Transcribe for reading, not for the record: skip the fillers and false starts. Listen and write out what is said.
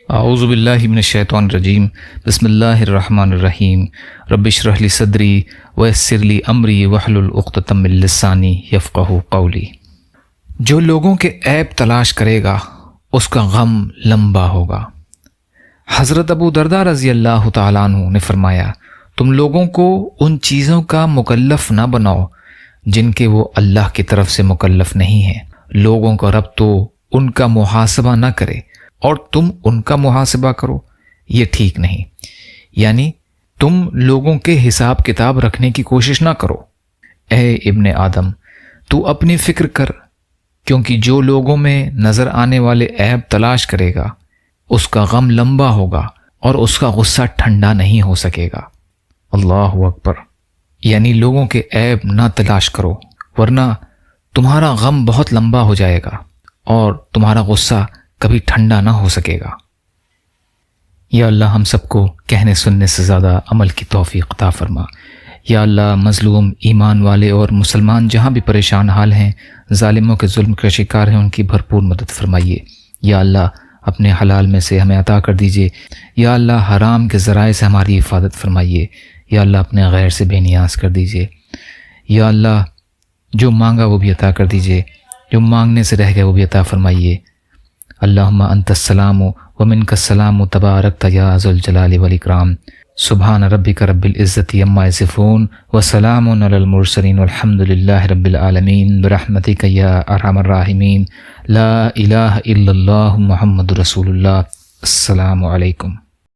اعوذ باللہ من الشیطان الرجیم بسم اللہ الرحمن الرحیم رب اشرح لی صدری ویسر لی امری واحلل عقدۃ من لسانی یفقہوا قولی۔ جو لوگوں کے عیب تلاش کرے گا اس کا غم لمبا ہوگا۔ حضرت ابو درداء رضی اللہ تعالیٰ عنہ نے فرمایا، تم لوگوں کو ان چیزوں کا مکلف نہ بناؤ جن کے وہ اللہ کی طرف سے مکلف نہیں ہیں۔ لوگوں کا رب تو ان کا محاسبہ نہ کرے اور تم ان کا محاسبہ کرو، یہ ٹھیک نہیں۔ یعنی تم لوگوں کے حساب کتاب رکھنے کی کوشش نہ کرو۔ اے ابن آدم، تو اپنی فکر کر، کیونکہ جو لوگوں میں نظر آنے والے عیب تلاش کرے گا اس کا غم لمبا ہوگا اور اس کا غصہ ٹھنڈا نہیں ہو سکے گا۔ اللہ اکبر۔ یعنی لوگوں کے عیب نہ تلاش کرو ورنہ تمہارا غم بہت لمبا ہو جائے گا اور تمہارا غصہ کبھی ٹھنڈا نہ ہو سکے گا۔ یا اللہ ہم سب کو کہنے سننے سے زیادہ عمل کی توفیق عطا فرما۔ یا اللہ مظلوم ایمان والے اور مسلمان جہاں بھی پریشان حال ہیں، ظالموں کے ظلم کا شکار ہیں، ان کی بھرپور مدد فرمائیے۔ یا اللہ اپنے حلال میں سے ہمیں عطا کر دیجیے۔ یا اللہ حرام کے ذرائع سے ہماری حفاظت فرمائیے۔ یا اللہ اپنے غیر سے بے نیاز کر دیجیے۔ یا اللہ جو مانگا وہ بھی عطا کر دیجیے، جو مانگنے سے رہ گئے وہ بھی عطا فرمائیے۔ اللہم انت السلام ومنک السلام تبارکت یا ذو الجلال والاکرام۔ سبحان ربک رب العزت عما یصفون وسلام علی المرسلین والحمد للہ رب العالمین برحمتک یا ارحم الراحمین۔ لا الہ الا اللہ محمد رسول اللہ۔ السلام علیکم۔